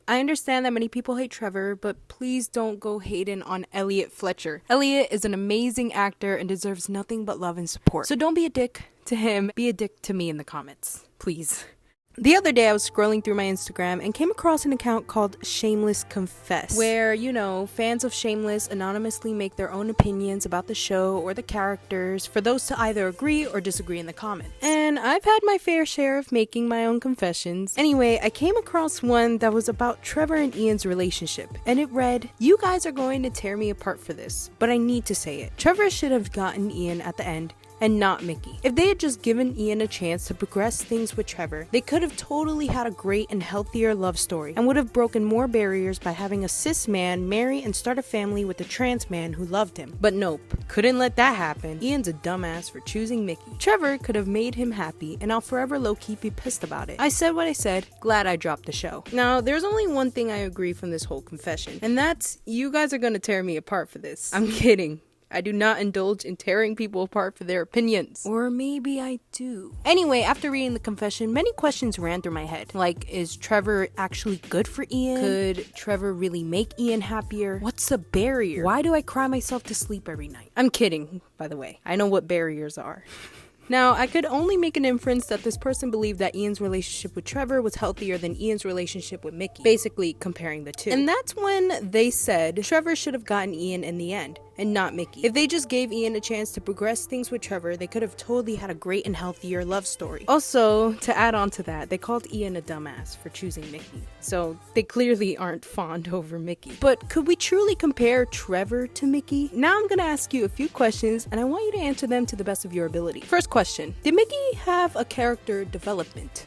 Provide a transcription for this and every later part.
I understand that many people hate Trevor, but please don't go hating on Elliot Fletcher. Elliot is an amazing actor and deserves nothing but love and support. So don't be a dick to him, be a dick to me in the comments, please. The other day I was scrolling through my Instagram and came across an account called Shameless Confess, where, fans of Shameless anonymously make their own opinions about the show or the characters for those to either agree or disagree in the comments. And I've had my fair share of making my own confessions. Anyway, I came across one that was about Trevor and Ian's relationship, and it read, "You guys are going to tear me apart for this, but I need to say it. Trevor should have gotten Ian at the end, and not Mickey. If they had just given Ian a chance to progress things with Trevor, they could have totally had a great and healthier love story and would have broken more barriers by having a cis man marry and start a family with a trans man who loved him. But nope, couldn't let that happen. Ian's a dumbass for choosing Mickey. Trevor could have made him happy, and I'll forever low-key be pissed about it. I said what I said, glad I dropped the show." Now, there's only one thing I agree from this whole confession, and that's you guys are gonna tear me apart for this. I'm kidding. I do not indulge in tearing people apart for their opinions. Or maybe I do. Anyway, after reading the confession, many questions ran through my head. Like, is Trevor actually good for Ian? Could Trevor really make Ian happier? What's a barrier? Why do I cry myself to sleep every night? I'm kidding, by the way. I know what barriers are. Now, I could only make an inference that this person believed that Ian's relationship with Trevor was healthier than Ian's relationship with Mickey, basically comparing the two. And that's when they said Trevor should have gotten Ian in the end, and not Mickey. If they just gave Ian a chance to progress things with Trevor, they could have totally had a great and healthier love story. Also, to add on to that, they called Ian a dumbass for choosing Mickey, so they clearly aren't fond over Mickey. But could we truly compare Trevor to Mickey? Now I'm gonna ask you a few questions, and I want you to answer them to the best of your ability. First question, did Mickey have a character development?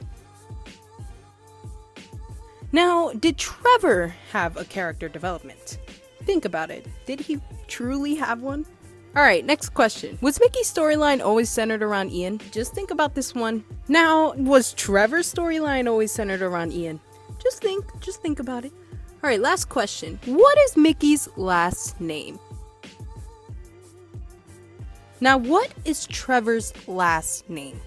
Now, did Trevor have a character development? Think about it. Did he truly have one? Alright, next question. Was Mickey's storyline always centered around Ian? Just think about this one. Now, was Trevor's storyline always centered around Ian? Just think about it. Alright, last question. What is Mickey's last name? Now, what is Trevor's last name?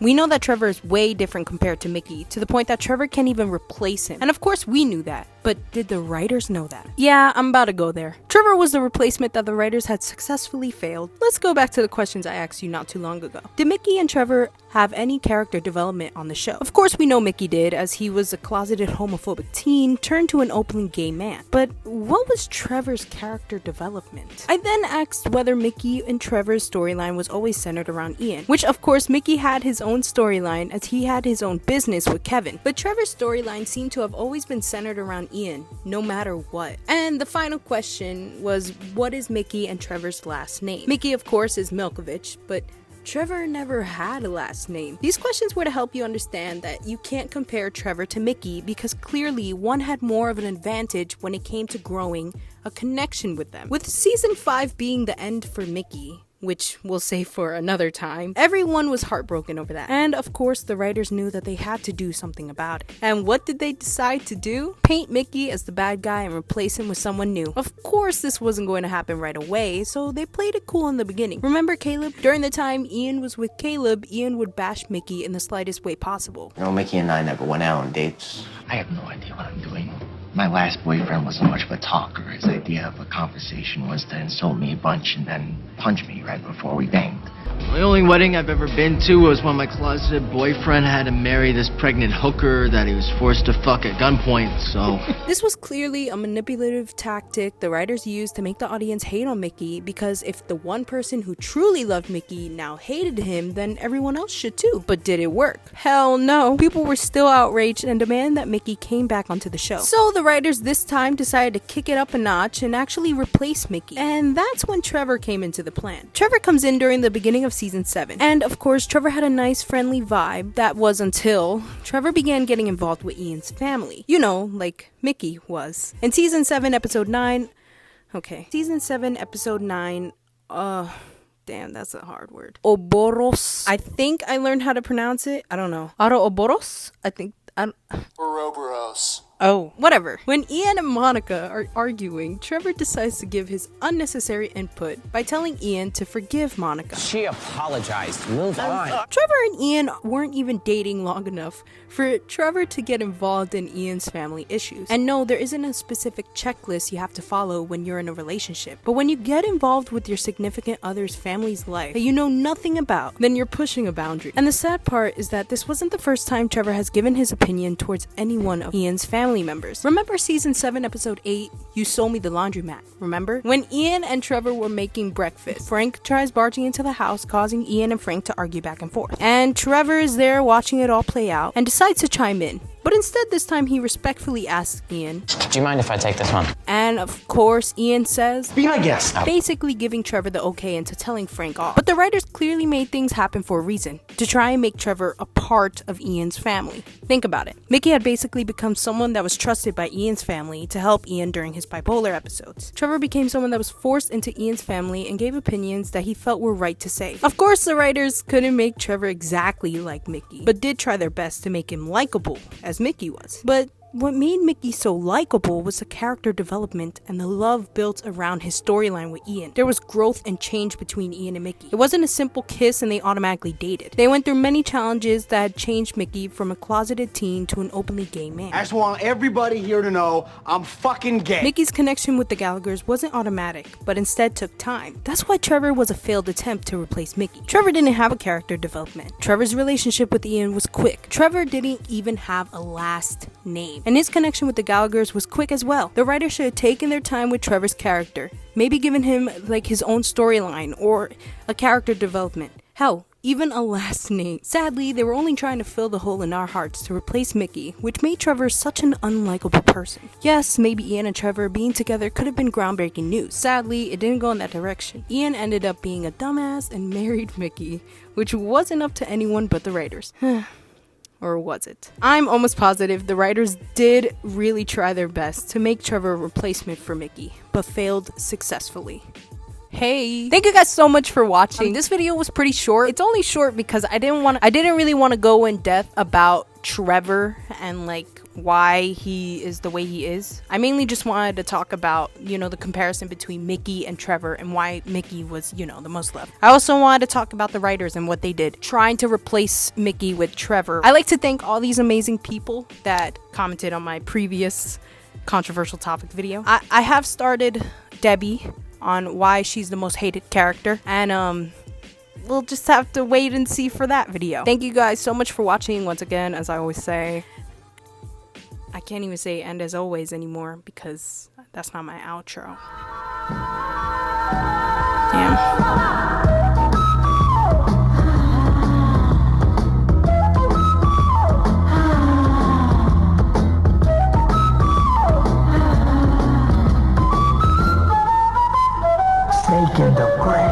We know that Trevor is way different compared to Mickey, to the point that Trevor can't even replace him. And of course we knew that, but did the writers know that? Yeah, I'm about to go there. Trevor was the replacement that the writers had successfully failed. Let's go back to the questions I asked you not too long ago. Did Mickey and Trevor have any character development on the show? Of course we know Mickey did, as he was a closeted homophobic teen turned to an openly gay man. But what was Trevor's character development? I then asked whether Mickey and Trevor's storyline was always centered around Ian, which of course Mickey had his own storyline as he had his own business with Kevin. But Trevor's storyline seemed to have always been centered around Ian, no matter what. And the final question was, what is Mickey and Trevor's last name? Mickey, of course, is Milkovich, but Trevor never had a last name. These questions were to help you understand that you can't compare Trevor to Mickey because clearly one had more of an advantage when it came to growing a connection with them. With season 5 being the end for Mickey, which we'll save for another time, everyone was heartbroken over that. And of course, the writers knew that they had to do something about it. And what did they decide to do? Paint Mickey as the bad guy and replace him with someone new. Of course, this wasn't going to happen right away, so they played it cool in the beginning. Remember Caleb? During the time Ian was with Caleb, Ian would bash Mickey in the slightest way possible. Mickey and I never went out on dates. I have no idea what I'm doing. My last boyfriend wasn't much of a talker. His idea of a conversation was to insult me a bunch and then punch me right before we banged. The only wedding I've ever been to was when my closeted boyfriend had to marry this pregnant hooker that he was forced to fuck at gunpoint, so... This was clearly a manipulative tactic the writers used to make the audience hate on Mickey, because if the one person who truly loved Mickey now hated him, then everyone else should too. But did it work? Hell no. People were still outraged and demanded that Mickey came back onto the show. So the writers this time decided to kick it up a notch and actually replace Mickey. And that's when Trevor came into the plan. Trevor comes in during the beginning of season 7. And of course, Trevor had a nice friendly vibe. That was until Trevor began getting involved with Ian's family. You know, like Mickey was. In season 7, episode 9... Okay. Season 7, episode 9... Damn, that's a hard word. Ouroboros. I think I learned how to pronounce it. I don't know. Ouroboros? I think... Ouroboros. Oh, whatever. When Ian and Monica are arguing, Trevor decides to give his unnecessary input by telling Ian to forgive Monica. She apologized. Move on. Trevor and Ian weren't even dating long enough for Trevor to get involved in Ian's family issues. And no, there isn't a specific checklist you have to follow when you're in a relationship. But when you get involved with your significant other's family's life that you know nothing about, then you're pushing a boundary. And the sad part is that this wasn't the first time Trevor has given his opinion towards any one of Ian's family members. Remember season 7 episode 8, You Sold Me the Laundromat, remember? When Ian and Trevor were making breakfast, Frank tries barging into the house, causing Ian and Frank to argue back and forth. And Trevor is there watching it all play out and decides to chime in. But instead this time he respectfully asks Ian, Do you mind if I take this one? and of course Ian says, Be my guest. basically giving Trevor the okay into telling Frank off. But the writers clearly made things happen for a reason, to try and make Trevor a part of Ian's family. Think about it. Mickey had basically become someone that was trusted by Ian's family to help Ian during his bipolar episodes. Trevor became someone that was forced into Ian's family and gave opinions that he felt were right to say. Of course the writers couldn't make Trevor exactly like Mickey, but did try their best to make him likable as Mickey was. But what made Mickey so likable was the character development and the love built around his storyline with Ian. There was growth and change between Ian and Mickey. It wasn't a simple kiss and they automatically dated. They went through many challenges that had changed Mickey from a closeted teen to an openly gay man. I just want everybody here to know I'm fucking gay. Mickey's connection with the Gallaghers wasn't automatic, but instead took time. That's why Trevor was a failed attempt to replace Mickey. Trevor didn't have a character development. Trevor's relationship with Ian was quick. Trevor didn't even have a last name. And his connection with the Gallaghers was quick as well. The writer should have taken their time with Trevor's character, maybe given him like his own storyline or a character development. Hell, even a last name. Sadly, they were only trying to fill the hole in our hearts to replace Mickey, which made Trevor such an unlikable person. Yes, maybe Ian and Trevor being together could have been groundbreaking news. Sadly, it didn't go in that direction. Ian ended up being a dumbass and married Mickey, which wasn't up to anyone but the writers. Or was it? I'm almost positive the writers did really try their best to make Trevor a replacement for Mickey, but failed successfully. Hey, thank you guys so much for watching. This video was pretty short. It's only short because I didn't really want to go in depth about Trevor and like why he is the way he is. I mainly just wanted to talk about, you know, the comparison between Mickey and Trevor and why Mickey was, you know, the most loved. I also wanted to talk about the writers and what they did, trying to replace Mickey with Trevor. I like to thank all these amazing people that commented on my previous controversial topic video. I have started Debbie on why she's the most hated character, and we'll just have to wait and see for that video. Thank you guys so much for watching. Once again, as I always say, I can't even say "and as always" anymore because that's not my outro. Damn. Snake in the grass.